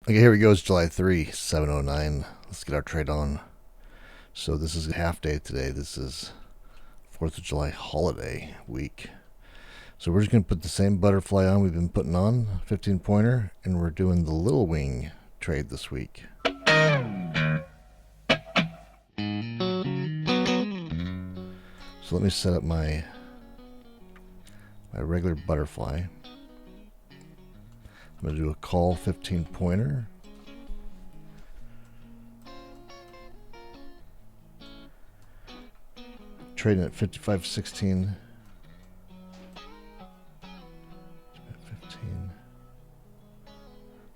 Okay, here we go. It's July 3, 7:09. Let's get our trade on. So this is a half day today. This is 4th of July holiday week. So we're just going to put the same butterfly on we've been putting on, 15 pointer, and we're doing the little wing trade this week. So let me set up my regular butterfly. I'm going to do a call 15 pointer. Trading at 55.16. 15.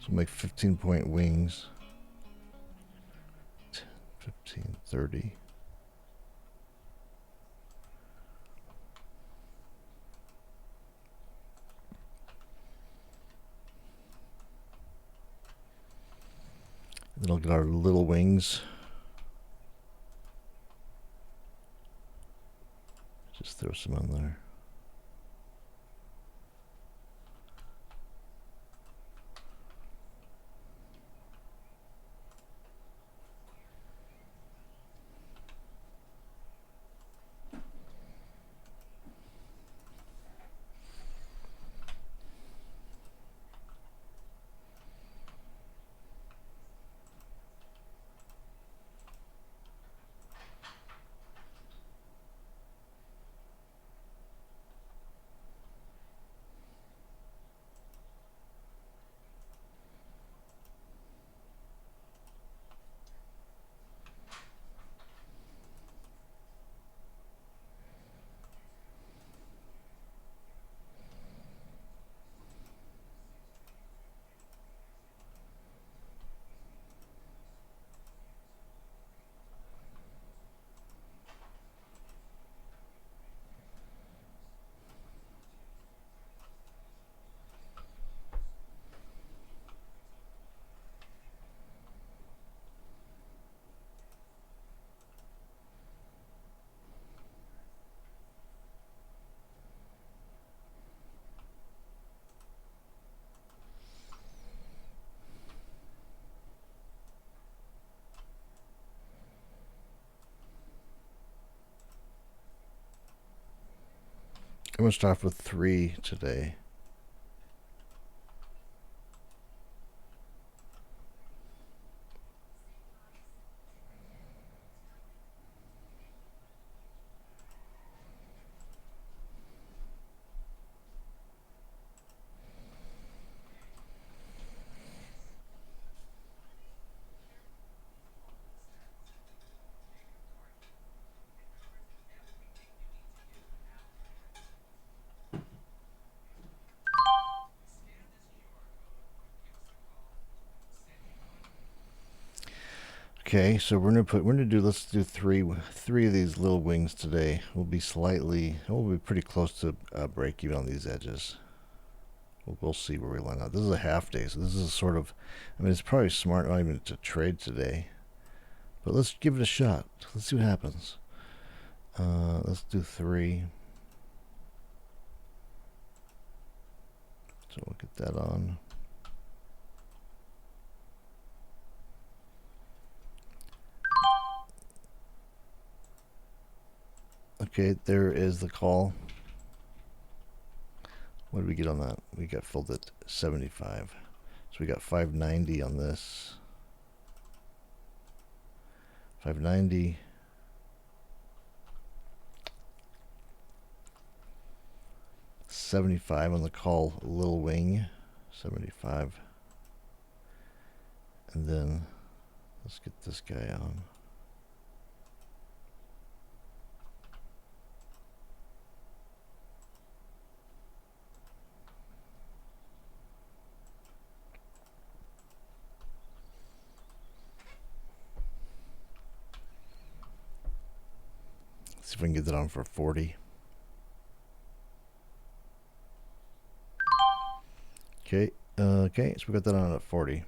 So we'll make 15-point wings. 15, 30. Then I'll get our little wings. Just throw some on there. I'm going to start off with 3 today. Okay, so let's do three of these little wings today. We'll be pretty close to break even on these edges. We'll see where we land out. This is a half day, so this is sort of, it's probably smart not even to trade today, but let's give it a shot. Let's see what happens. Let's do 3. So we'll get that on. Okay, there is the call. What did we get on that? We got filled at 75. So we got 590 on this. 590. $75 on the call little wing. 75. And then let's get this guy on. See if we can get that on for 40. Okay, so we got that on at 40.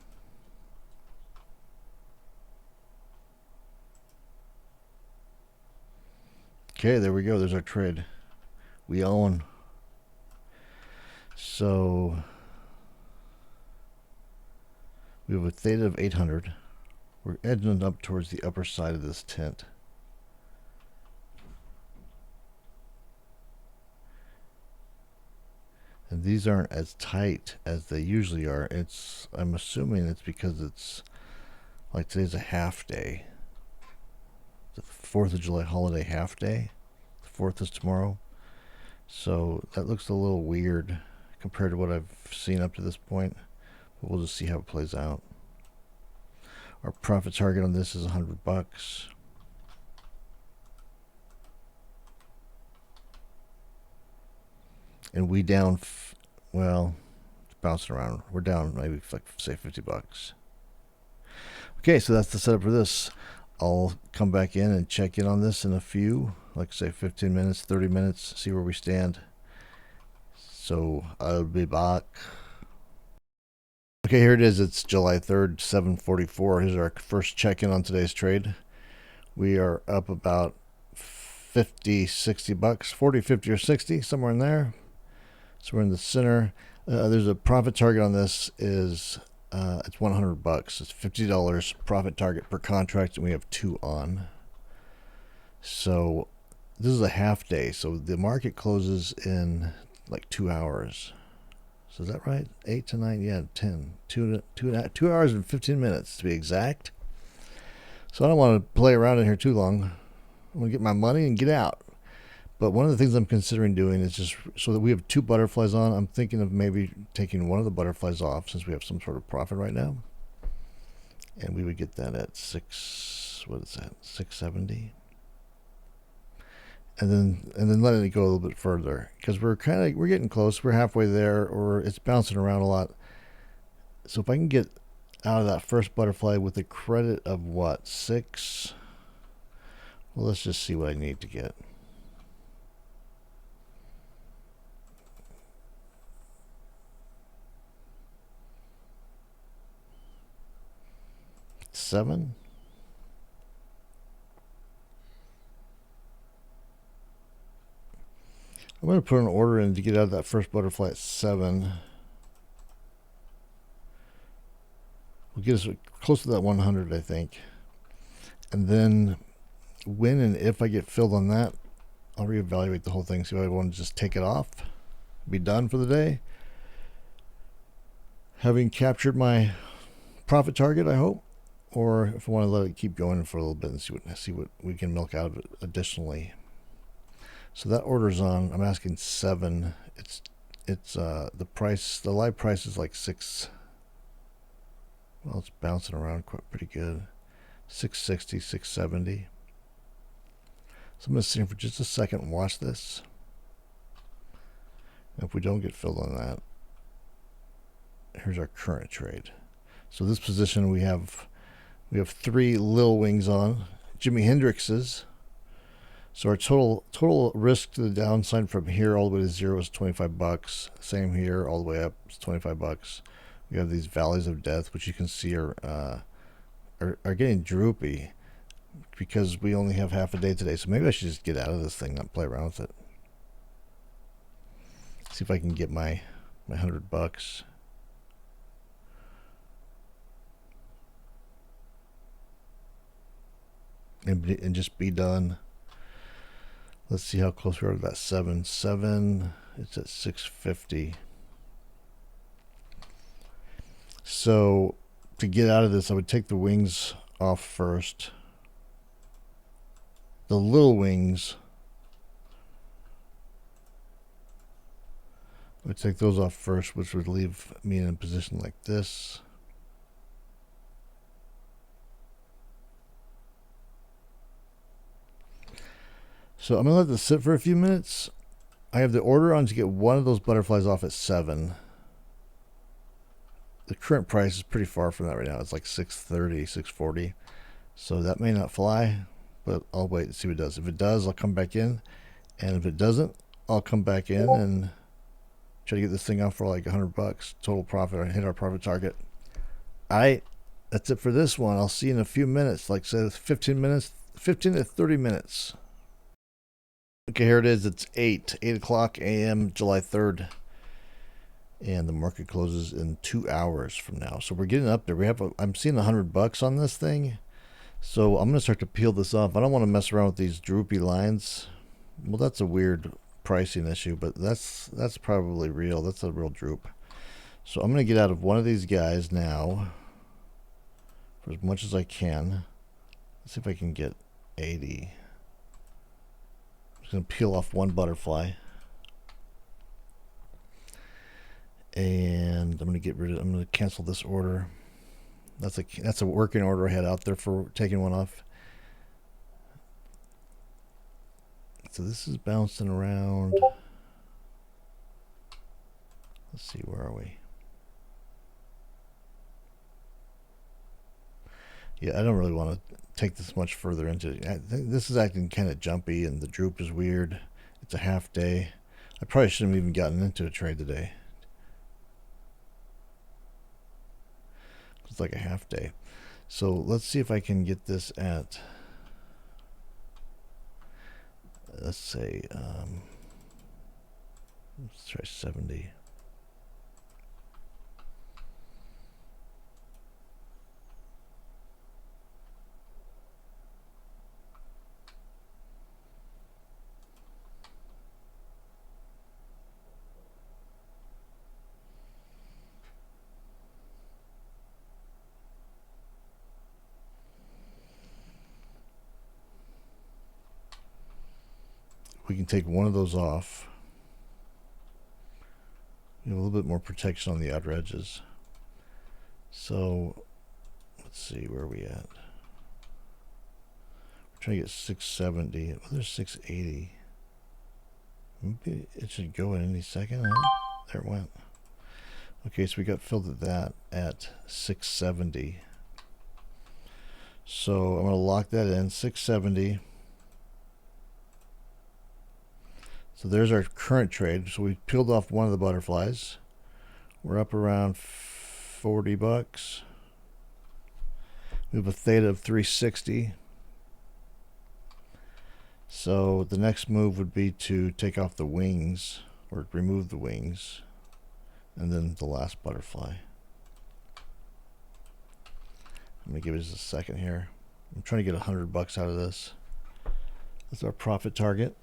Okay, there we go. There's our trade. We own. So We have a theta of 800. We're edging up towards the upper side of this tent. And these aren't as tight as they usually are. I'm assuming it's because it's like today's a half day. The 4th of July holiday half day. The 4th is tomorrow. So that looks a little weird compared to what I've seen up to this point. But we'll just see how it plays out. Our profit target on this is $100. And we down, well, it's bouncing around. We're down maybe like say $50. Okay, so that's the setup for this. I'll come back in and check in on this in a few, like say 15 minutes, 30 minutes, see where we stand. So I'll be back. Okay, here it is. It's July 3rd, 7:44. Here's our first check-in on today's trade. We are up about 50, 60 bucks, 40, 50, or 60, somewhere in there. So we're in the center. There's a profit target on this is it's $100. It's $50 profit target per contract, and we have 2 on. So this is a half day. So the market closes in like 2 hours. So is that right? 8 to 9? Yeah, 10. 2 hours and 15 minutes to be exact. So I don't want to play around in here too long. I want to get my money and get out. But one of the things I'm considering doing is just so that we have 2 butterflies on. I'm thinking of maybe taking one of the butterflies off since we have some sort of profit right now. And we would get that at 670. And then letting it go a little bit further because we're getting close. We're halfway there, or it's bouncing around a lot. So if I can get out of that first butterfly with a credit of what, 6? Well, let's just see what I need to get. $7. I'm going to put an order in to get out of that first butterfly at 7. We'll get us close to that 100, I think. And then when and if I get filled on that, I'll reevaluate the whole thing. See if I want to just take it off, be done for the day. Having captured my profit target, I hope. Or if I want to let it keep going for a little bit and see what we can milk out of it additionally. So that order's on. I'm asking 7. It's the price. The live price is like 6. Well, it's bouncing around quite pretty good. 660, 670. So I'm going to sit here for just a second and watch this. And if we don't get filled on that, here's our current trade. So this position we have 3 Lil Wings on, Jimi Hendrix's. So our total risk to the downside from here all the way to 0 is $25. Same here, all the way up is $25. We have these valleys of death, which you can see are getting droopy because we only have half a day today. So maybe I should just get out of this thing, not play around with it. See if I can get my $100. And just be done. Let's see how close we are to that 7. 7, it's at 650. So to get out of this, I would take the wings off first. The little wings, I would take those off first, which would leave me in a position like this. So I'm going to let this sit for a few minutes. I have the order on to get one of those butterflies off at 7. The current price is pretty far from that right now. It's like 630, 640. So that may not fly, but I'll wait and see what it does. If it does, I'll come back in. And if it doesn't, I'll come back in and try to get this thing off for like $100 total profit or hit our profit target. All right, that's it for this one. I'll see you in a few minutes, like say 15 minutes, 15 to 30 minutes. Okay, here it is. It's 8 o'clock a.m. July 3rd. and the market closes in 2 hours from now. So we're getting up there. I'm seeing $100 on this thing. So I'm gonna start to peel this off. I don't want to mess around with these droopy lines. Well, that's a weird pricing issue, but that's probably real. That's a real droop. So I'm gonna get out of one of these guys now for as much as I can. Let's see if I can get 80. I'm just gonna peel off one butterfly. And I'm gonna cancel this order. That's a working order I had out there for taking one off. So this is bouncing around. Let's see, where are we? Yeah, I don't really want to take this much further into it. I think this is acting kind of jumpy, and the droop is weird. It's a half day. I probably shouldn't have even gotten into a trade today. It's like a half day. So let's see if I can get this at, let's say, let's try 70. We can take one of those off. You have a little bit more protection on the outer edges. So let's see, where are we at? We're trying to get 670. Well, there's 680. Maybe it should go in any second. Huh? There it went. Okay, so we got filled at that at 670. So I'm going to lock that in, 670. So there's our current trade. So we peeled off one of the butterflies. We're up around $40. We have a theta of 360. So the next move would be to take off the wings, or remove the wings, and then the last butterfly. I'm gonna give it just a second here. I'm trying to get $100 out of this. That's our profit target.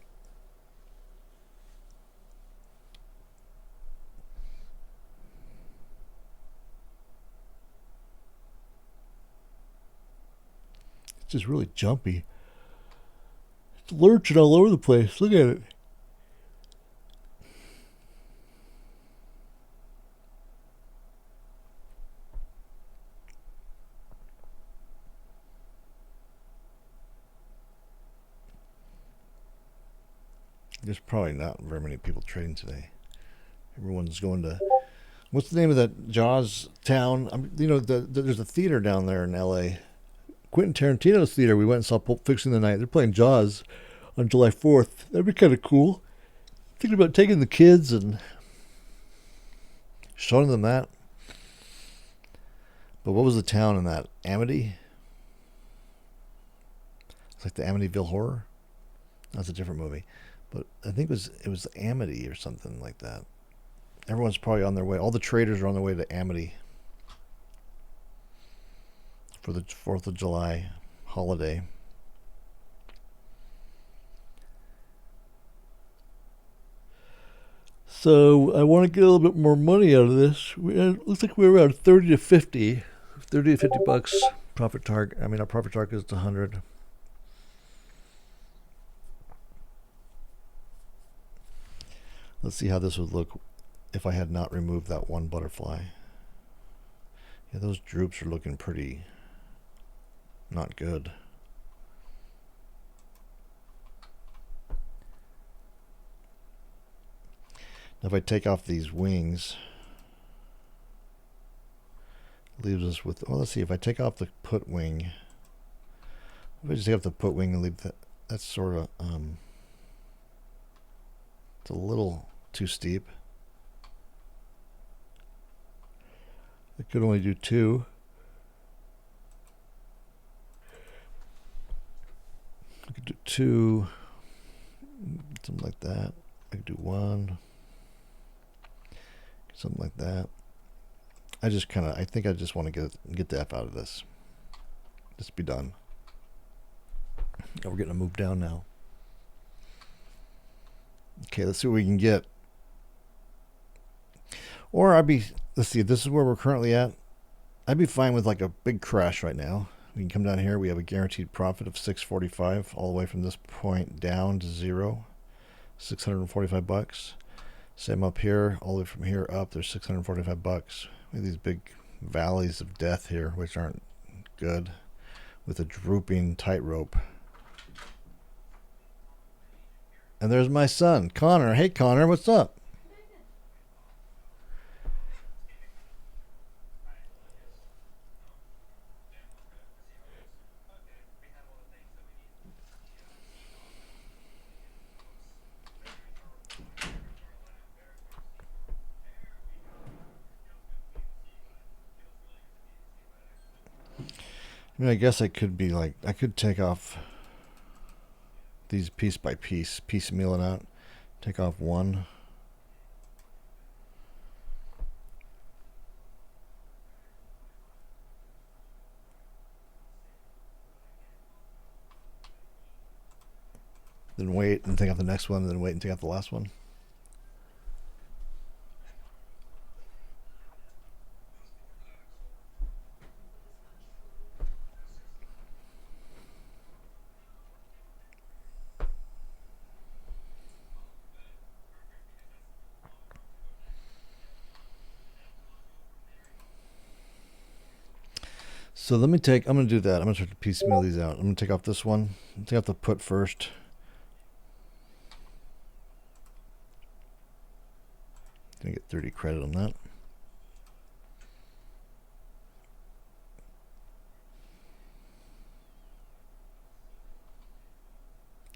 It's just really jumpy. It's lurching all over the place. Look at it. There's probably not very many people trading today. Everyone's going to, what's the name of that Jaws town? You know, there's a theater down there in L.A. Quentin Tarantino's theater. We went and saw Pulp Fiction tonight. They're playing Jaws on July 4th. That'd be kind of cool. Thinking about taking the kids and showing them that. But what was the town in that? Amity? It's like the Amityville Horror. That's a different movie. But I think it was Amity or something like that. Everyone's probably on their way. All the traders are on their way to Amity for the 4th of July holiday. So I want to get a little bit more money out of this. It looks like we're around 30 to 50. 30 to 50 bucks profit target. I mean, our profit target is 100. Let's see how this would look if I had not removed that one butterfly. Yeah, those droops are looking pretty not good. Now if I take off these wings, it leaves us with, well, let's see, if I take off the put wing, if I just take off the put wing and leave that, that's sort of, it's a little too steep. I could only do 2. I could do 2, something like that. I could do 1. Something like that. I think I just want to get the F out of this. Just be done. Oh, we're getting to move down now. Okay, let's see what we can get. Or let's see, this is where we're currently at. I'd be fine with like a big crash right now. We can come down here. We have a guaranteed profit of 645 all the way from this point down to zero. 645 bucks. Same up here, all the way from here up, there's 645 bucks. We have these big valleys of death here, which aren't good, with a drooping tightrope. And there's my son, Connor. Hey, Connor, what's up? I mean, I guess I could be like, I could take off these piece by piece, piecemeal it out. Take off one. Then wait and take out the next one, and then wait and take out the last one. So I'm going to do that. I'm going to try to piecemeal these out. I'm going to take off this one. Take off the put first. Gonna get 30 credit on that.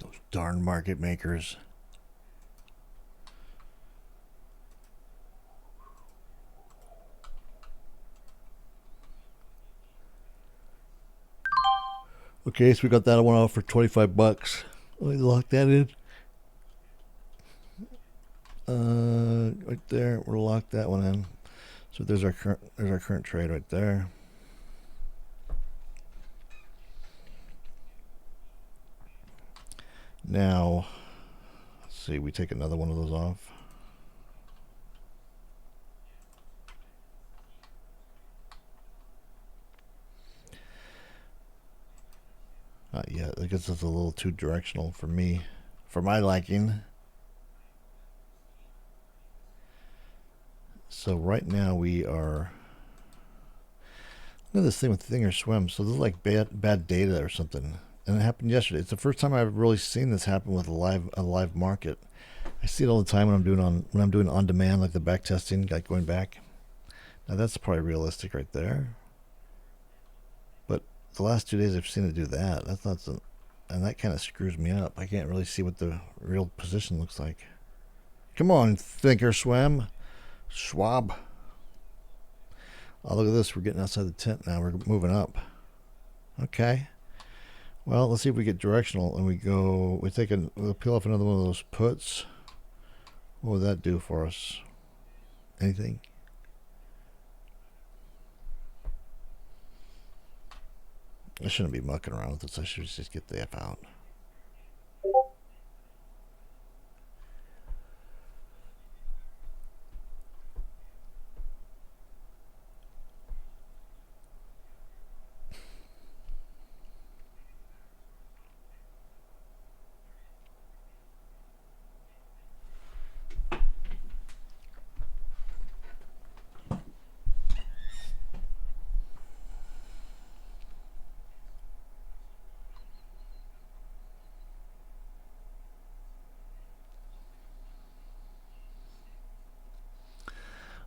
Those darn market makers. Okay, so we got that one off for 25 bucks. Let me lock that in. Right there, we'll lock that one in. So there's our current trade right there. Now, let's see, we take another one of those off. Not yet. I guess it's a little too directional for me, for my liking. So right now we are. Look at this thing with Thinkorswim. So this is like bad data or something, and it happened yesterday. It's the first time I've really seen this happen with a live market. I see it all the time when I'm doing on demand, like the back testing, like going back. Now that's probably realistic right there. But the last 2 days I've seen it do that. That's not some, and that kind of screws me up. I can't really see what the real position looks like. Come on, Thinkorswim. Schwab. Oh, look at this. We're getting outside the tent now. We're moving up. Okay. Well, let's see if we get directional and we'll peel off another one of those puts. What would that do for us? Anything? I shouldn't be mucking around with this. I should just get the F out.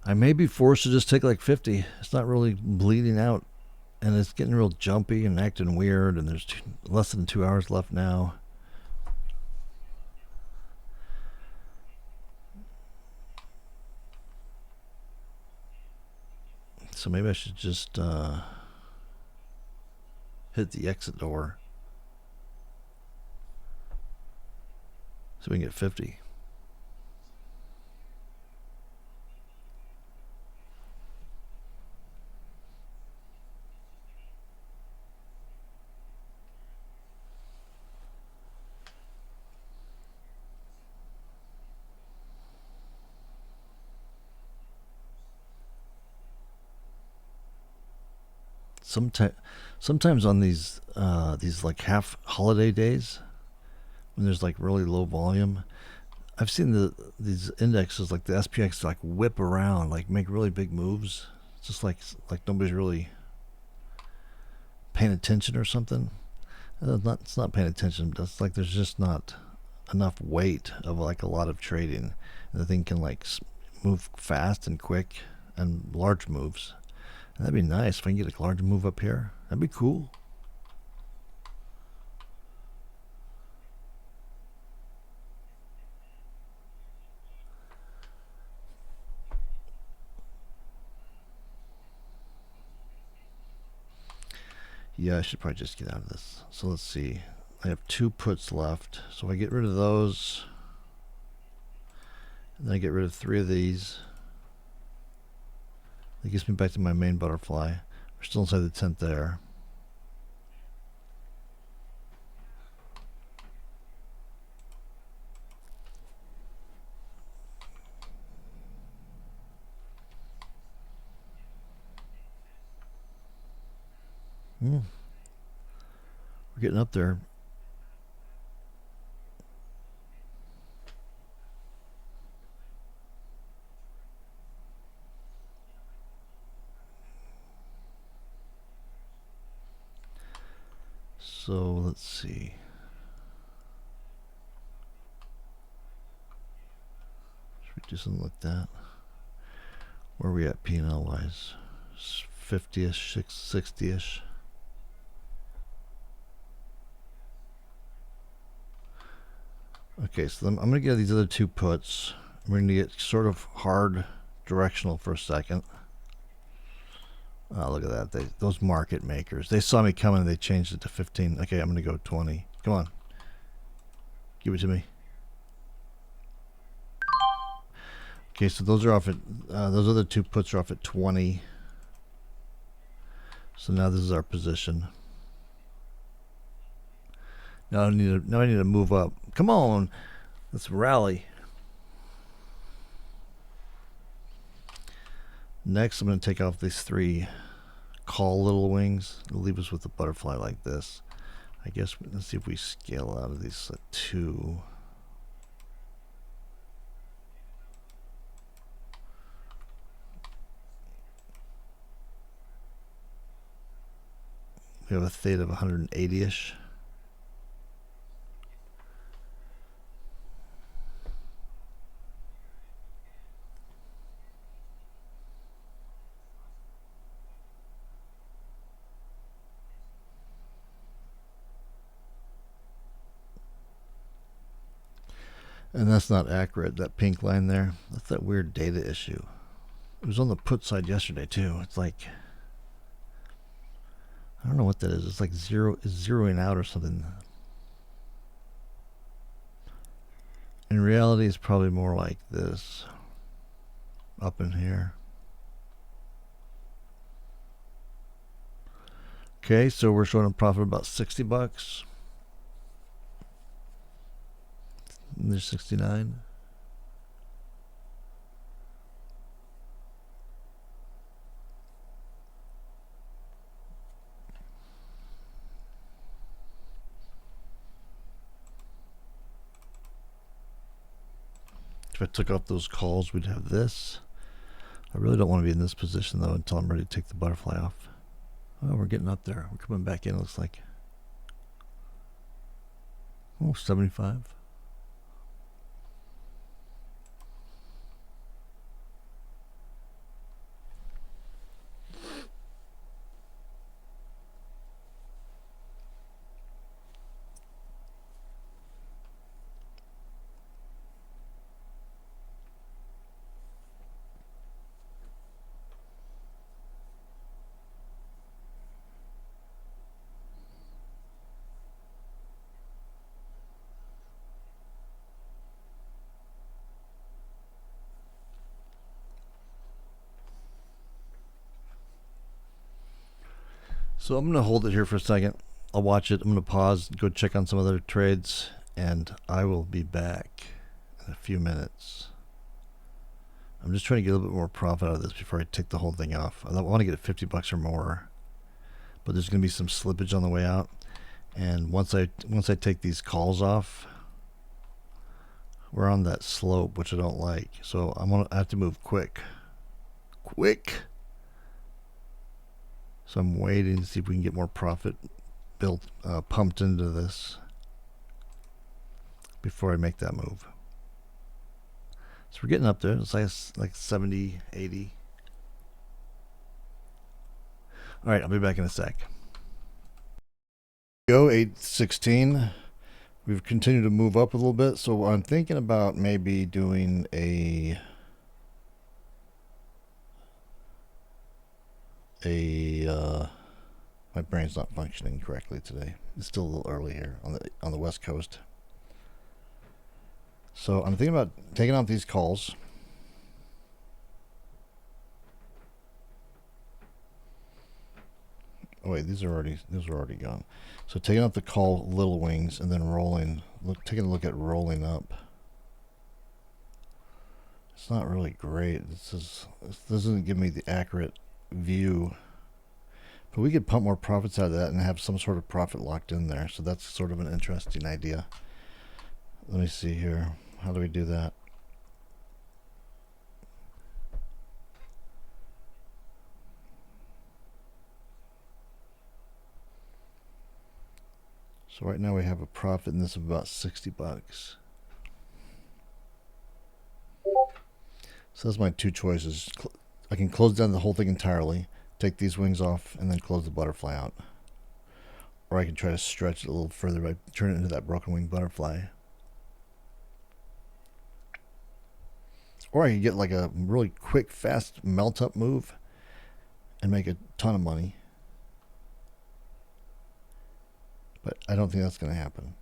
I may be forced to just take like 50. It's not really bleeding out, and it's getting real jumpy and acting weird, and there's less than 2 hours left now. So maybe I should just hit the exit door so we can get 50. Sometimes on these like half holiday days when there's like really low volume, I've seen these indexes like the SPX like whip around, like make really big moves. It's just like nobody's really paying attention or something. It's not paying attention. It's like there's just not enough weight of like a lot of trading. And the thing can like move fast and quick and large moves. And that'd be nice if I can get a large move up here. That'd be cool. Yeah, I should probably just get out of this. So let's see. I have 2 puts left. So I get rid of those. And then I get rid of 3 of these. That gets me back to my main butterfly. We're still inside the tent there. We're getting up there. So let's see. Should we do something like that? Where are we at P&L wise? 50-ish, 60-ish. Okay, so I'm going to get these other 2 puts. We're going to get sort of hard directional for a second. Oh, look at that. Those market makers. They saw me coming and they changed it to 15. Okay, I'm going to go 20. Come on. Give it to me. Okay, so those are off at, those other 2 puts are off at 20. So now this is our position. Now I need to move up. Come on. Let's rally. Next, I'm going to take off these 3 call little wings. It'll leave us with a butterfly like this. I guess let's see if we scale out of these 2. We have a theta of 180-ish. And that's not accurate, that pink line there. That's that weird data issue. It was on the put side yesterday too. It's like, I don't know what that is. It's like it's zeroing out or something. In reality, it's probably more like this. Up in here. Okay, so we're showing a profit of about $60. And there's 69. If I took off those calls, we'd have this. I really don't want to be in this position though until I'm ready to take the butterfly off. Oh, we're getting up there. We're coming back in, it looks like. Oh, 75. So I'm going to hold it here for a second. I'll watch it. I'm going to pause, go check on some other trades, and I will be back in a few minutes. I'm just trying to get a little bit more profit out of this before I take the whole thing off. I want to get it $50 or more. but there's going to be some slippage on the way out. And once I take these calls off, we're on that slope, which I don't like. So I have to move quick. So I'm waiting to see if we can get more profit pumped into this before I make that move. So we're getting up there. It's like 70, 80. All right, I'll be back in a sec. Go 816. We've continued to move up a little bit, so I'm thinking about maybe doing my brain's not functioning correctly today. It's still a little early here on the West Coast. So I'm thinking about taking out these calls. Oh wait, these are already gone. So taking out the call little wings and then rolling. Taking a look at rolling up. It's not really great. This doesn't give me the accurate view. But we could pump more profits out of that and have some sort of profit locked in there. So that's sort of an interesting idea. Let me see here. How do we do that? So right now we have a profit in this of about $60. So that's my two choices. I can close down the whole thing entirely, take these wings off, and then close the butterfly out. Or I can try to stretch it a little further by turning it into that broken wing butterfly. Or I can get like a really quick, fast melt up move and make a ton of money. But I don't think that's going to happen.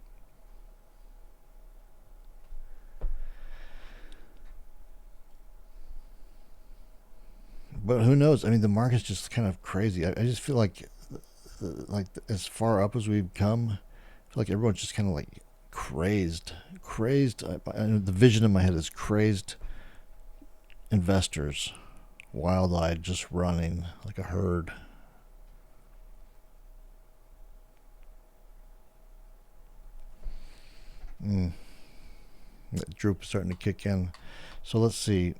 But who knows? I mean, the market's just kind of crazy. I just feel like as far up as we've come, I feel like everyone's just kind of like crazed. The vision in my head is crazed investors, wild-eyed, just running like a herd. That droop is starting to kick in. So let's see.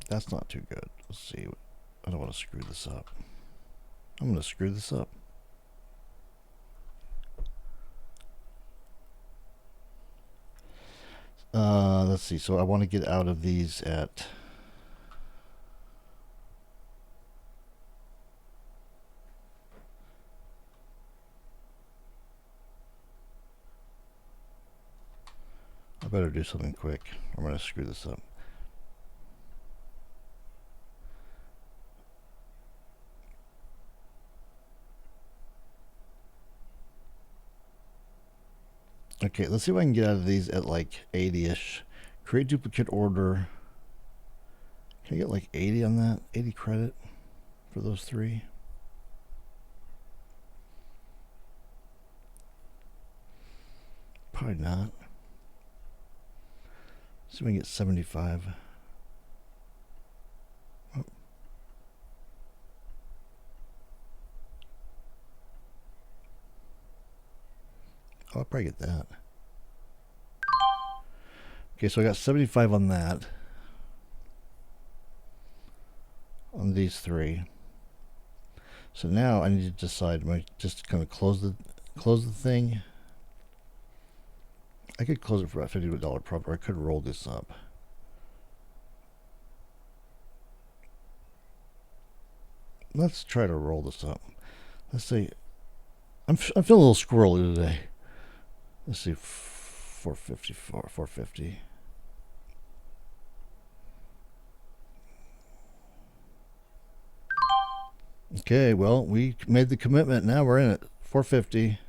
That's not too good. Let's see. I don't want to screw this up. I'm going to screw this up. Let's see. So I want to get out of these at... I better do something quick. I'm going to screw this up. Okay, let's see if I can get out of these at like 80-ish. Create duplicate order. Can I get like 80 on that? 80 credit for those three? Probably not. See if we can get 75. Oh. I'll probably get that. Okay, so I got 75 on that. On these three. So now I need to decide, am I just going to close the thing? I could close it for about $50 profit, or I could roll this up. Let's try to roll this up. Let's see. I'm feeling a little squirrely today. Let's see, 450. Okay, well, we made the commitment. Now we're in it. 450.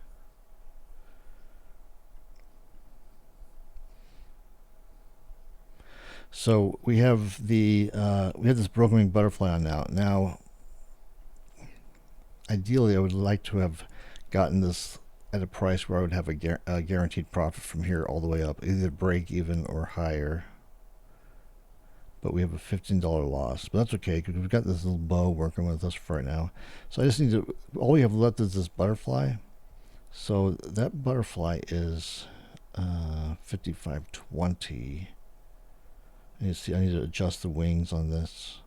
So we have this broken wing butterfly on now. Now, ideally, I would like to have gotten this at a price where I would have a guaranteed profit from here all the way up, either break even or higher. But we have a $15 loss. But that's okay, because we've got this little bow working with us for right now. So I just need to, all we have left is this butterfly. So that butterfly is 5520. I need to adjust the wings on this.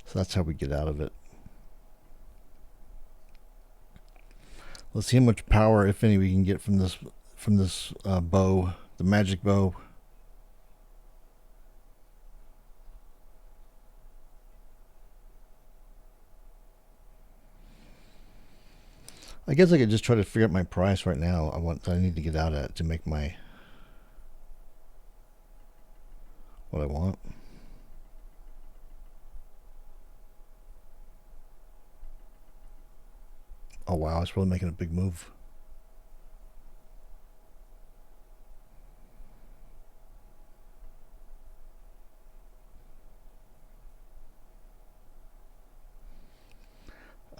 So that's how we get out of it. Let's see how much power, if any, we can get from this bow, the magic bow. I guess I could just try to figure out my price right now. I need to get out at to make my what I want. Oh wow, it's really making a big move.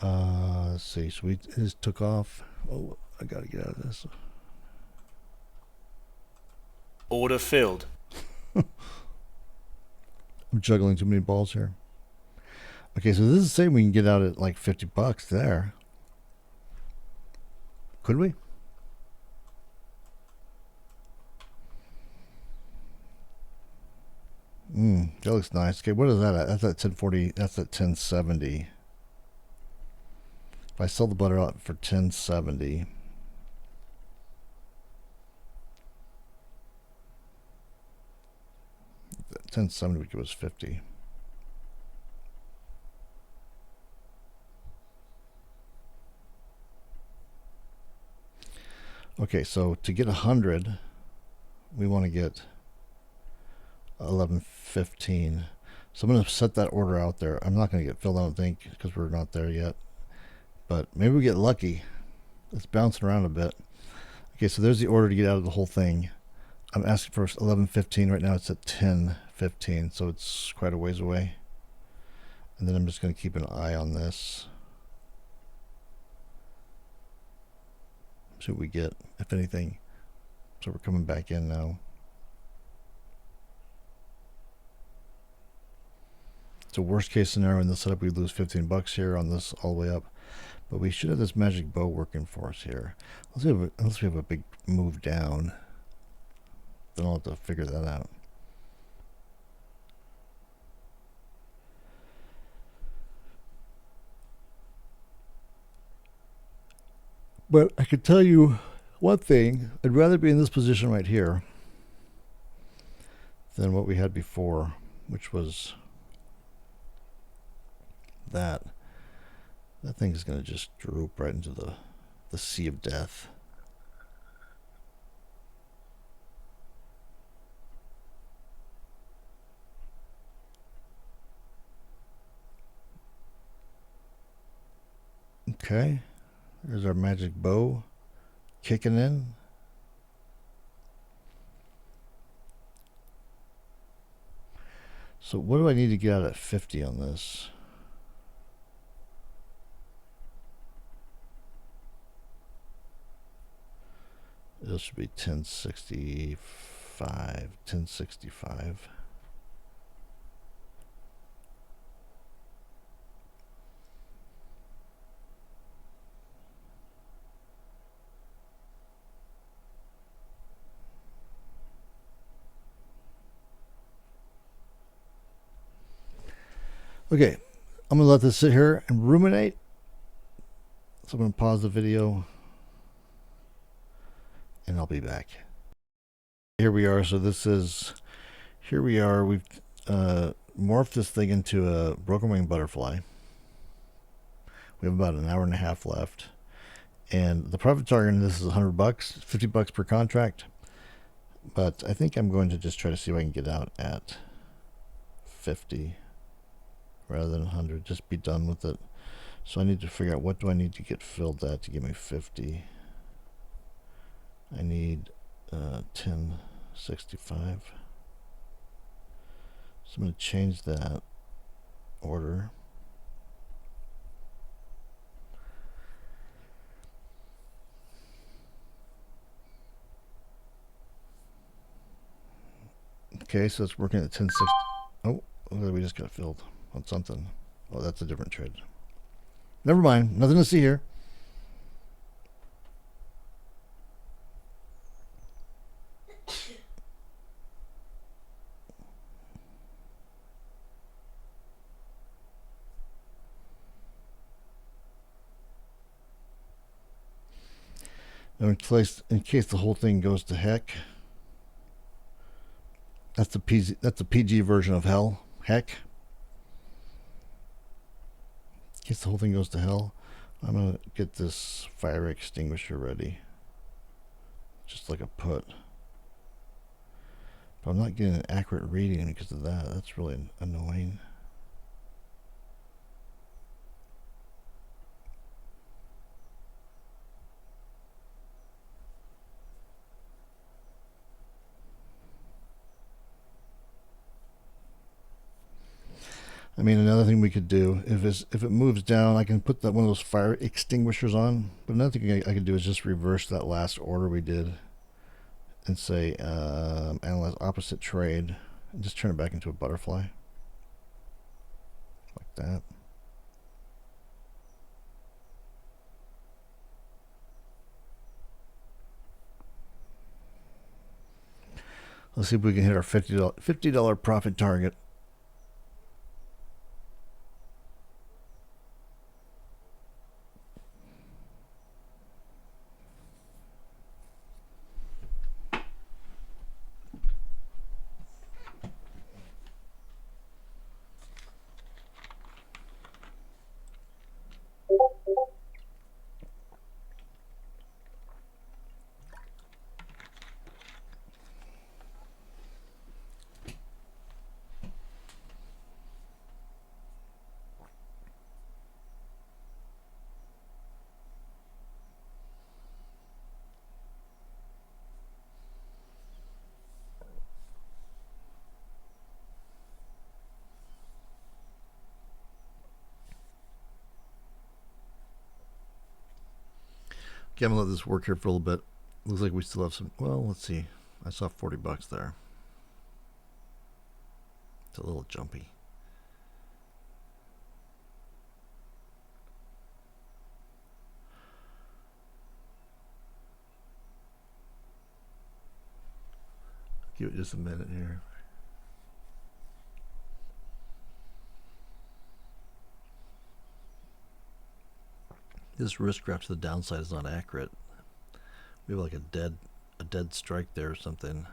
Let's see. So we just took off. Oh, I gotta get out of this. Order filled. I'm juggling too many balls here. Okay, so this is saying we can get out at like $50 there. Could we? That looks nice. Okay, what is that at? That's at 1040. That's at 1070. If I sell the butter out for 1070, would give us 50. Okay, so to get 100, we want to get 1115. So I'm going to set that order out there. I'm not going to get filled, I don't think, because we're not there yet. But maybe we get lucky. It's bouncing around a bit. Okay, so there's the order to get out of the whole thing. I'm asking for 1115. Right now it's at 1015, so it's quite a ways away. And then I'm just going to keep an eye on this. See what we get, if anything. So we're coming back in now. It's a worst case scenario in the setup. We lose $15 here on this all the way up. But we should have this magic bow working for us here. Unless we have a big move down. Then I'll have to figure that out. But I could tell you one thing. I'd rather be in this position right here than what we had before, which was that. That thing is going to just droop right into the sea of death. Okay, there's our magic bow kicking in. So what do I need to get out at 50 on this? It should be 1065. Okay, I'm gonna let this sit here and ruminate. So I'm gonna pause the video and I'll be back. Here we are. So here we are. We've morphed this thing into a broken wing butterfly. We have about an hour and a half left, and the profit target in this is $100, $50 per contract. But I think I'm going to just try to see if I can get out at 50 rather than 100. Just be done with it. So I need to figure out what do I need to get filled at to give me 50. I need 1065. So I'm going to change that order. Okay, so it's working at 1060. Oh, we just got filled on something. Oh, that's a different trade. Never mind. Nothing to see here. In case the whole thing goes to heck, that's the PG version of hell. Heck. In case the whole thing goes to hell, I'm gonna get this fire extinguisher ready, just like a put. But I'm not getting an accurate reading because of that. That's really annoying. I mean, another thing we could do, if it moves down, I can put that one of those fire extinguishers on. But another thing I could do is just reverse that last order we did and say analyze opposite trade and just turn it back into a butterfly like that. Let's see if we can hit our $50 profit target. Okay, I'm gonna let this work here for a little bit. Looks like we still have some. Well, let's see. I saw $40 there. It's a little jumpy. Give it just a minute here. This risk graph to the downside is not accurate. We have like a dead strike there or something.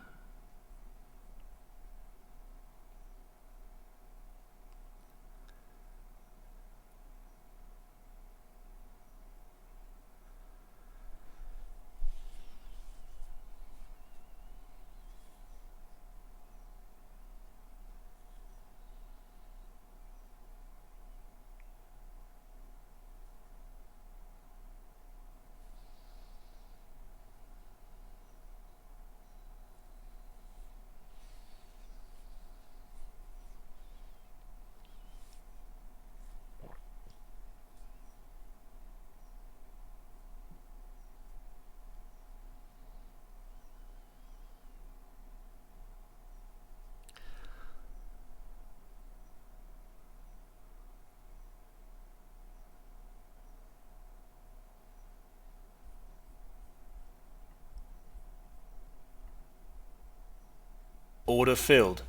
Order filled.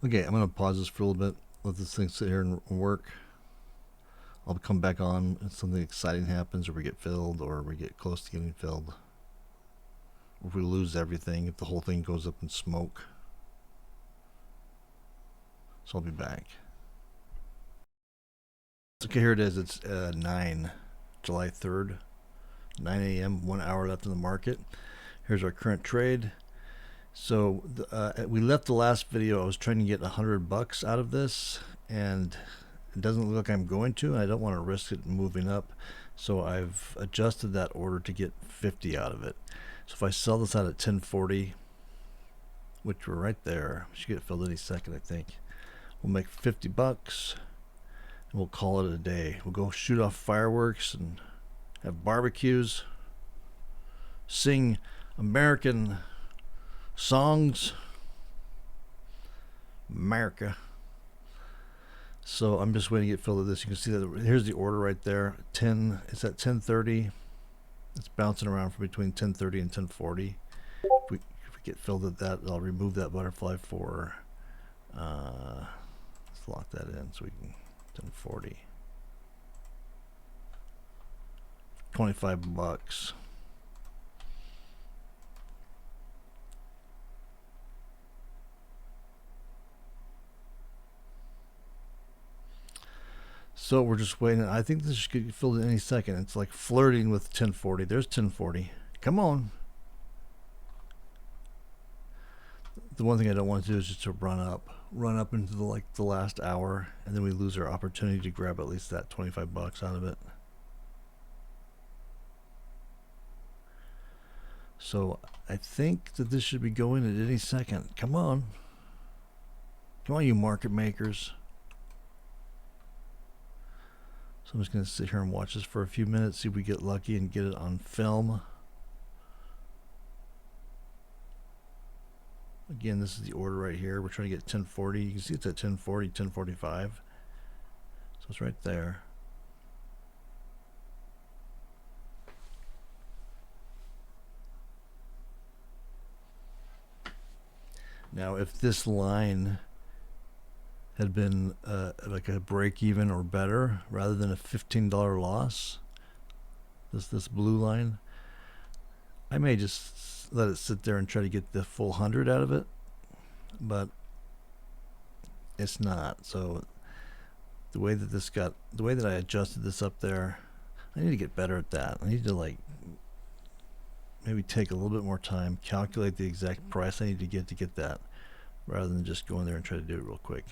Okay, I'm gonna pause this for a little bit. Let this thing sit here and work. I'll come back on if something exciting happens, or we get filled, or we get close to getting filled. Or if we lose everything, if the whole thing goes up in smoke. So I'll be back. Okay, here it is. It's July 3rd, 9 a.m., 1 hour left in the market. Here's our current trade. So we left the last video. I was trying to get $100 out of this, and It doesn't look like I'm going to, and I don't want to risk it moving up. So I've adjusted that order to get 50 out of it. So if I sell this out at 1040, which we're right there, we should get it filled any second, I think. We'll make 50 bucks, and we'll call it a day. We'll go shoot off fireworks and have barbecues, sing American songs. Merica. So I'm just waiting to get filled with this. You can see that here's the order right there. 10. It's at 10:30. It's bouncing around from between 10:30 and 10:40. If we get filled with that, I'll remove that butterfly for. Let's lock that in so we can 10:40. 25 bucks. So we're just waiting. I think this should get filled in any second. It's like flirting with 1040. There's 1040. Come on. The one thing I don't want to do is just to run up into the last hour, and then we lose our opportunity to grab at least that 25 bucks out of it. So I think that this should be going at any second. Come on. Come on, you market makers. So I'm just going to sit here and watch this for a few minutes, see if we get lucky and get it on film. Again, this is the order right here. We're trying to get 1040. You can see it's at 1040, 1045. So it's right there. Now, if this line had been like a break even or better rather than a $15 loss, this blue line, I may just let it sit there and try to get the full 100 out of it, but it's not. So the way that I adjusted this up there, I need to get better at that. I need to maybe take a little bit more time, calculate the exact price I need to get that, rather than just go in there and try to do it real quick.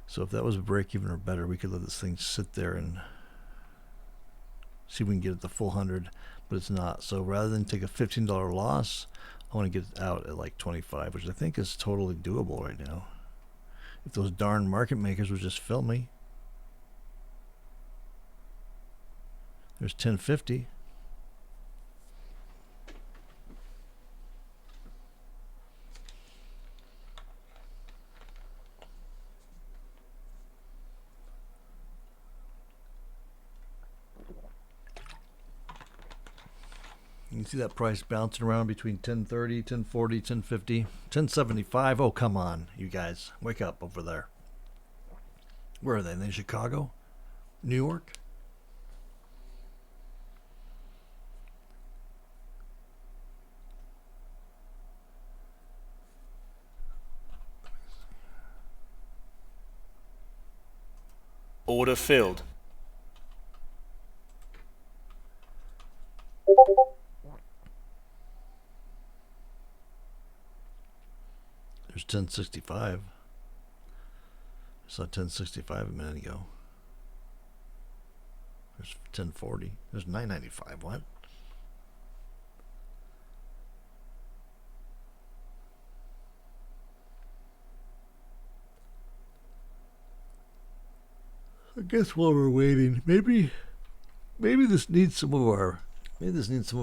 So if that was a break even or better, we could let this thing sit there and see if we can get it the full 100, but it's not. So rather than take a $15 loss, I want to get it out at like 25, which I think is totally doable right now. If those darn market makers would just fill me. There's 1050. You can see that price bouncing around between 1030, 1040, 1050, 1075. Oh, come on, you guys. Wake up over there. Where are they? In Chicago? New York? Order filled. There's 1065. I saw 1065 a minute ago. There's 1040. There's 995. What? I guess while we're waiting, maybe this needs some of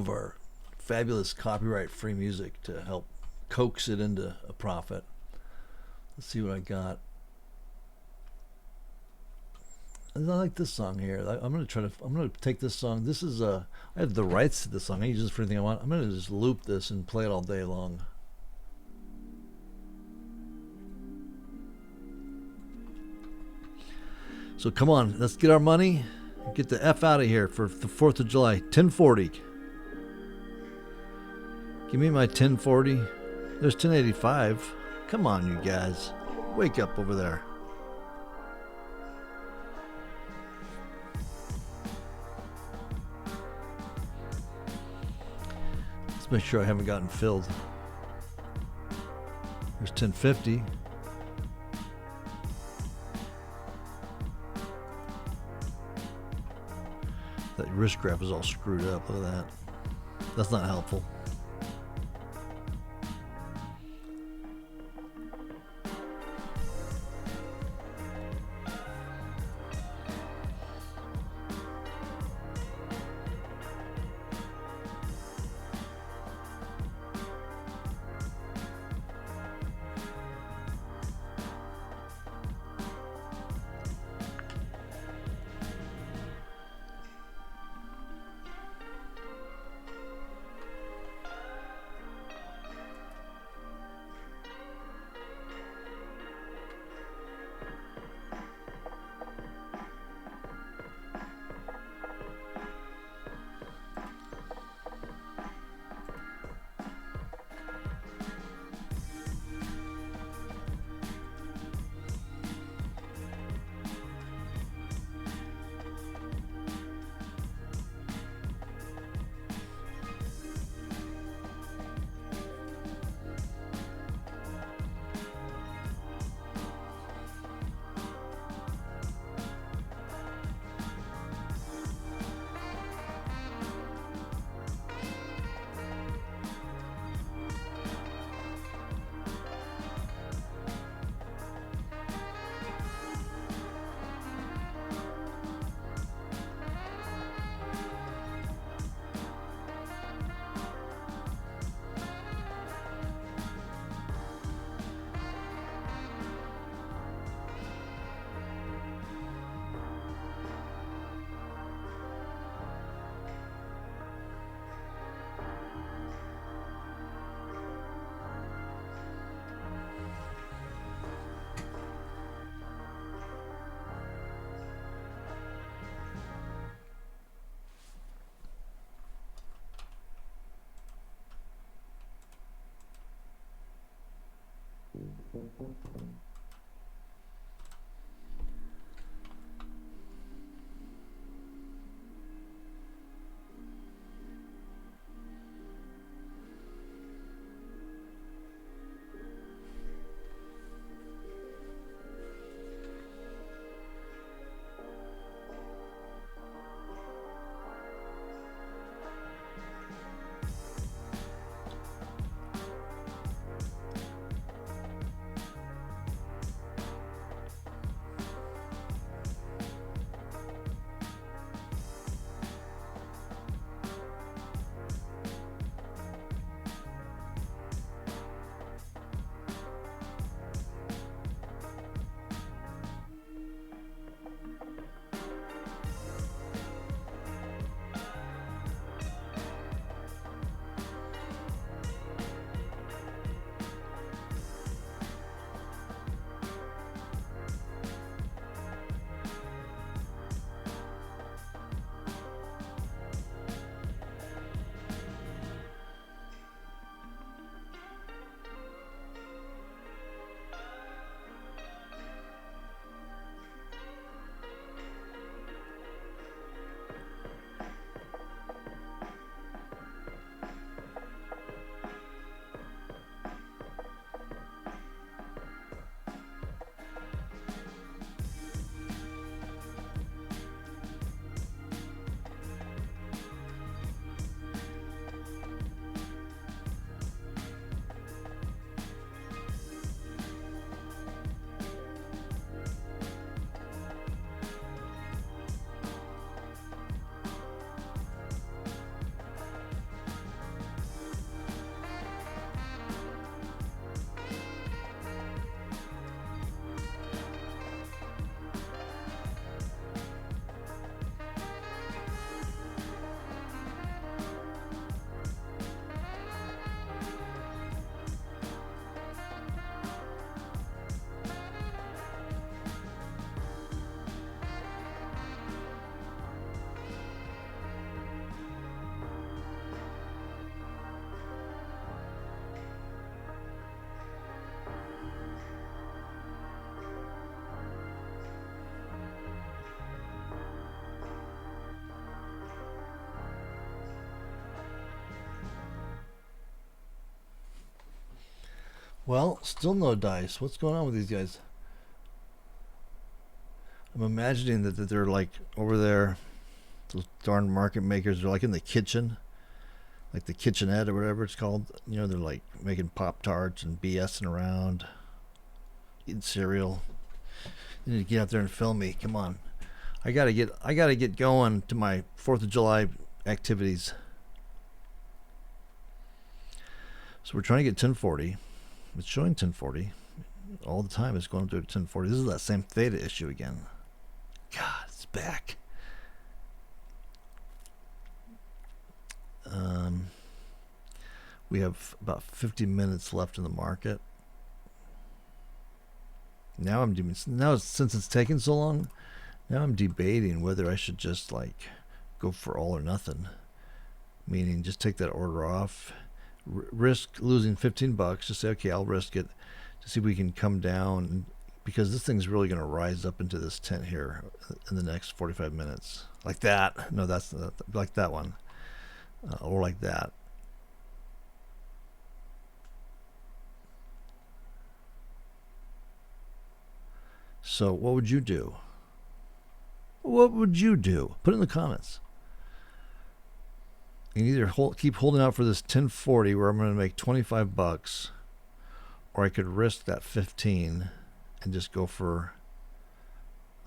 our fabulous copyright-free music to help coax it into a profit. Let's see what I got. I like this song here. I'm gonna take this song. This is I have the rights to this song. I use this for anything I want. I'm gonna just loop this and play it all day long. So come on, let's get our money. Get the F out of here for the 4th of July. 1040. Give me my 1040. There's 1085. Come on, you guys. Wake up over there. Let's make sure I haven't gotten filled. There's 1050. That wrist grip is all screwed up. Look at that. That's not helpful. Well, still no dice. What's going on with these guys? I'm imagining that they're like over there Those darn market makers are like in the kitchen, like the kitchenette or whatever it's called. You know, they're like making Pop Tarts and BSing around, eating cereal. You need to get out there and film me. Come on. I gotta get going to my 4th of July activities. So we're trying to get 1040. It's showing 1040 all the time. It's going to 1040. This is that same theta issue again. God, it's back. We have about 50 minutes left in the market. Now since it's taken so long, now I'm debating whether I should just like go for all or nothing. Meaning just take that order off, risk losing $15. Just say, okay, I'll risk it to see if we can come down, because this thing's really going to rise up into this tent here in the next 45 minutes. Like that. No, that's like that one. Or like that. So what would you do? What would you do? Put it in the comments. You can either keep holding out for this 1040 where I'm going to make $25, or I could risk that 15 and just go for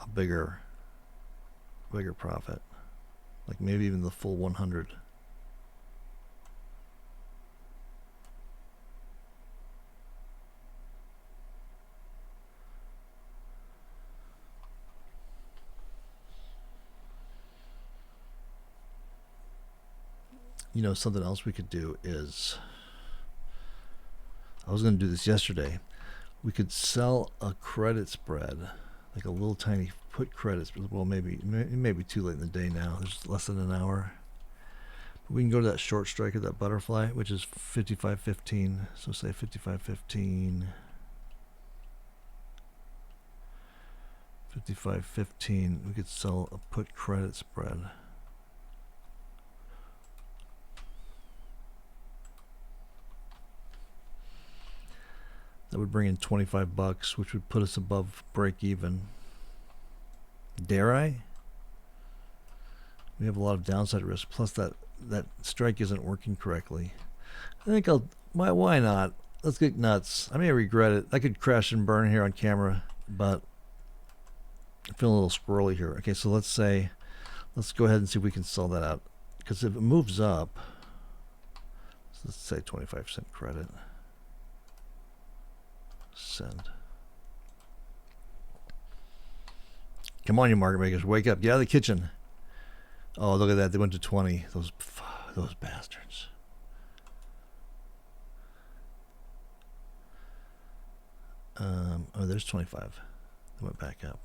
a bigger profit, like maybe even the full 100. You know, something else we could do is, I was going to do this yesterday. We could sell a credit spread, like a little tiny put credits. Well, maybe it may be too late in the day now. There's less than an hour. But we can go to that short strike of that butterfly, which is 55.15. So say 55.15. 55.15. We could sell a put credit spread. That would bring in $25, which would put us above break even. Dare I? We have a lot of downside risk. Plus that strike isn't working correctly. I think why not? Let's get nuts. I may regret it. I could crash and burn here on camera, but I'm feeling a little squirrely here. Okay, so let's go ahead and see if we can sell that out. Because if it moves up, so let's say 25% credit. Send. Come on, you market makers, wake up! Get out of the kitchen. Oh, look at that! They went to 20. Those bastards. Oh, there's 25. They went back up.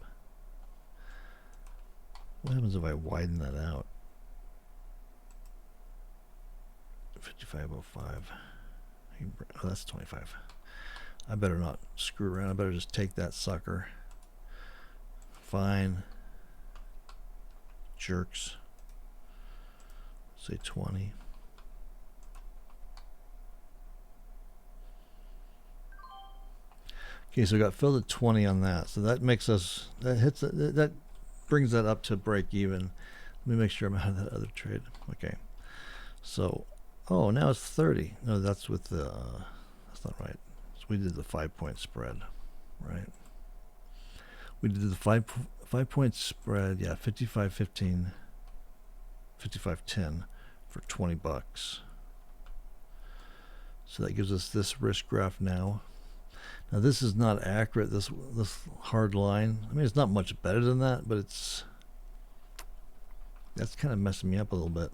What happens if I widen that out? 55.05. Oh, that's 25. I better not screw around. I better just take that sucker. Fine. Jerks. Say 20. Okay, so we got filled at 20 on that. So that makes us, that brings that up to break even. Let me make sure I'm out of that other trade. Okay. So, oh, now it's 30. No, that's with the, that's not right. We did the 5-point spread, right? We did the 5-point spread, yeah, 55.15, 55.10 for $20. So that gives us this risk graph now. Now this is not accurate. This hard line. I mean, it's not much better than that, but that's kind of messing me up a little bit.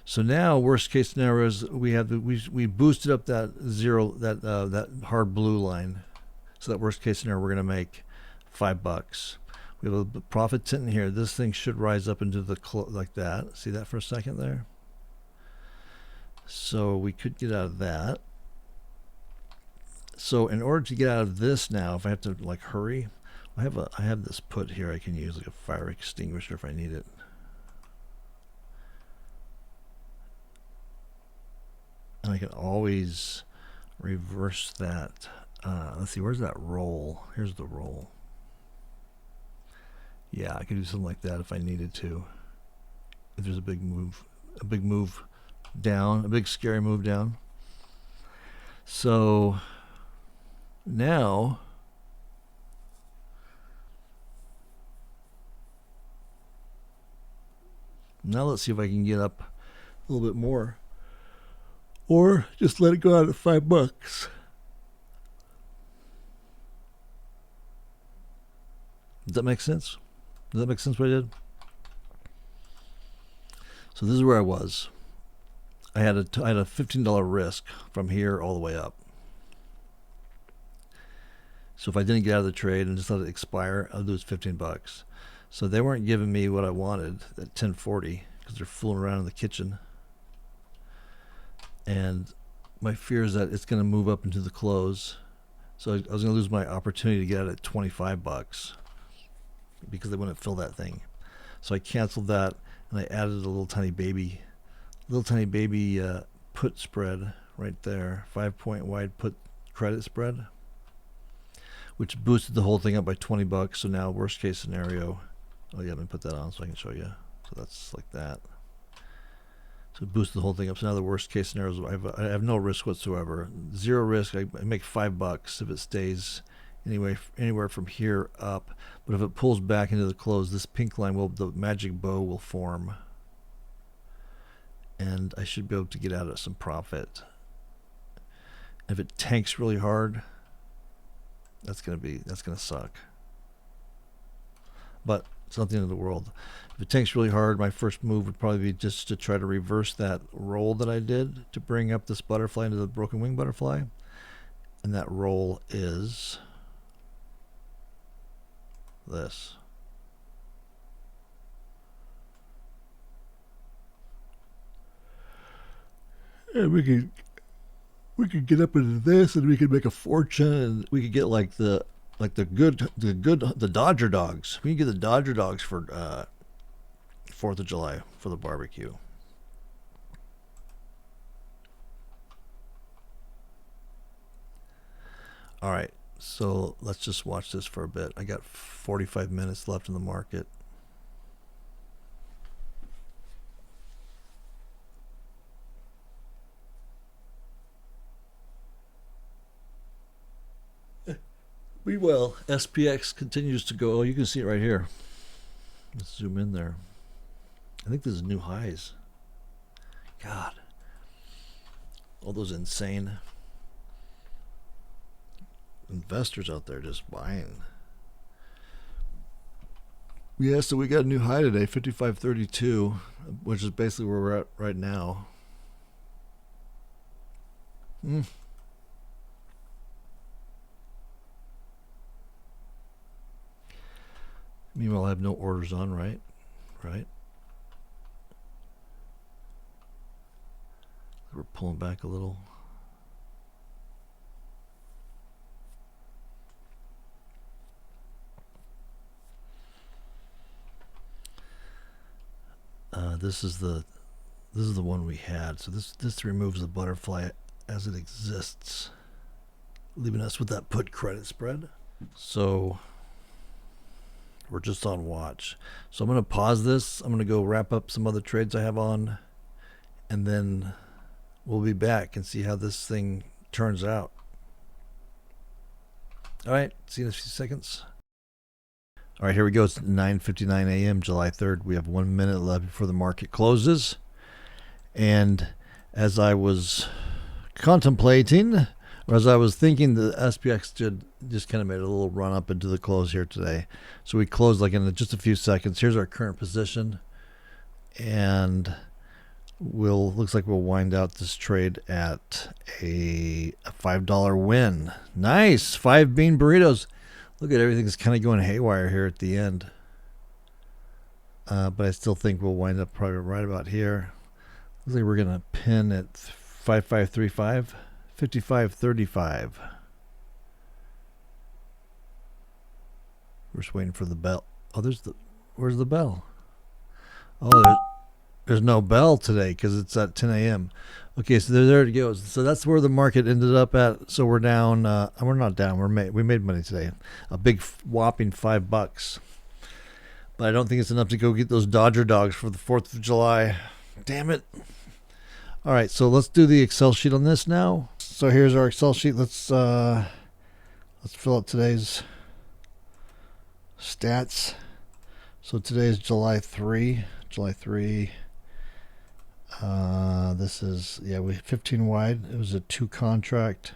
So now, worst case scenario is we boosted up that that hard blue line. So that worst case scenario, we're going to make $5. We have a profit tent in here. This thing should rise up into the like that. See that for a second there? So we could get out of that. So in order to get out of this now, if I have to like hurry, I have this put here I can use like a fire extinguisher if I need it. And I can always reverse that. Let's see, where's that roll? Here's the roll. Yeah, I could do something like that if I needed to. if there's a big move down, a big scary move down. So now let's see if I can get up a little bit more, or just let it go out at $5. Does that make sense? Does that make sense what I did? So this is where I was. I had a $15 risk from here all the way up. So if I didn't get out of the trade and just let it expire, I'd lose $15. So they weren't giving me what I wanted at 1040 because they're fooling around in the kitchen. And my fear is that it's going to move up into the close. So I was going to lose my opportunity to get out at $25 because they wouldn't fill that thing. So I canceled that and I added a little tiny baby put spread right there, 5-point wide put credit spread, which boosted the whole thing up by $20. So now worst case scenario, oh yeah, let me put that on so I can show you. So that's like that. So it boosted the whole thing up. So now the worst case scenario is I have no risk whatsoever, zero risk. I make $5 if it stays anywhere from here up. But if it pulls back into the close, this pink line the magic bow will form, and I should be able to get out at some profit. If it tanks really hard, that's gonna suck. But it's not the end of the world. If it tanks really hard, my first move would probably be just to try to reverse that roll that I did to bring up this butterfly into the broken wing butterfly. And that roll is this. And we could get up into this, and we could make a fortune, and we could get like the Dodger dogs. We can get the Dodger dogs for 4th of July for the barbecue. All right, so let's just watch this for a bit. I got 45 minutes left in the market. Meanwhile, SPX continues to go. Oh, you can see it right here. Let's zoom in there. I think this is new highs. God. All those insane investors out there just buying. Yeah, so we got a new high today, 55.32, which is basically where we're at right now. Meanwhile, I have no orders on, right? We're pulling back a little. This is the one we had. So this removes the butterfly as it exists, leaving us with that put credit spread. So we're just on watch. So I'm going to pause this. I'm going to go wrap up some other trades I have on, and then we'll be back and see how this thing turns out. All right, see you in a few seconds. All right, here we go. It's 9:59 a.m. July 3rd. We have 1 minute left before the market closes. And as I was contemplating, or as I was thinking, the SPX just kind of made a little run up into the close here today. So we closed like in just a few seconds. Here's our current position. And looks like we'll wind out this trade at a $5 win. Nice. 5 bean burritos. Look at everything's kind of going haywire here at the end. But I still think we'll wind up probably right about here. Looks like we're going to pin at 5535, 5535. We're just waiting for the bell. Oh, where's the bell? Oh, there's no bell today because it's at 10 a.m. Okay, so there it goes. So that's where the market ended up at. So we're down. We're not down. We made money today. A big whopping $5. But I don't think it's enough to go get those Dodger dogs for the 4th of July. Damn it. All right, so let's do the Excel sheet on this now. So here's our Excel sheet. Let's fill out today's stats. So today is July 3. July 3. This is, we 15 wide. It was a 2 contract.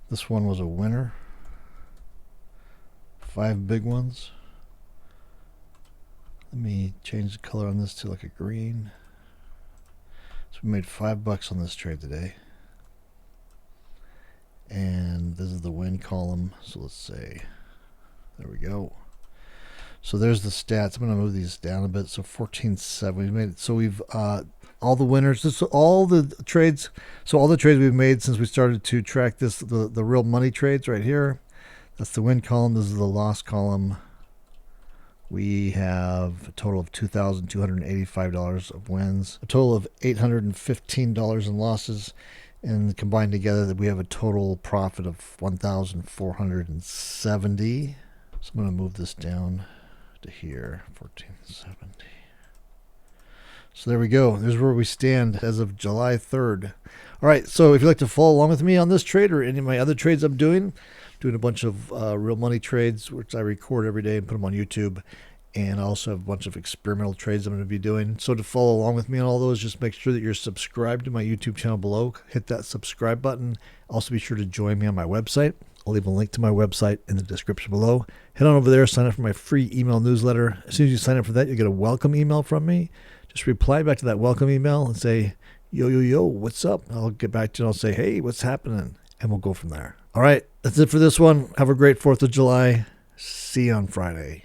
This one was a winner. 5 big ones. Let me change the color on this to like a green. So we made $5 on this trade today. And this is the win column. So let's say, there we go. So there's the stats. I'm going to move these down a bit. So 14.7. We made it. So we've all the winners. This all the trades. So all the trades we've made since we started to track this, the real money trades right here. That's the win column. This is the loss column. We have a total of $2,285 of wins, a total of $815 in losses, and combined together, we have a total profit of $1,470. So I'm going to move this down to here, 1470. So there we go. There's where we stand as of July 3rd. All right, so if you'd like to follow along with me on this trade or any of my other trades I'm doing a bunch of real money trades, which I record every day and put them on YouTube. And I also have a bunch of experimental trades I'm going to be doing. So to follow along with me on all those, just make sure that you're subscribed to my YouTube channel below. Hit that subscribe button. Also be sure to join me on my website. I'll leave a link to my website in the description below. Head on over there, sign up for my free email newsletter. As soon as you sign up for that, you'll get a welcome email from me. Just reply back to that welcome email and say, yo, what's up? I'll get back to you and I'll say, hey, what's happening? And we'll go from there. All right, that's it for this one. Have a great 4th of July. See you on Friday.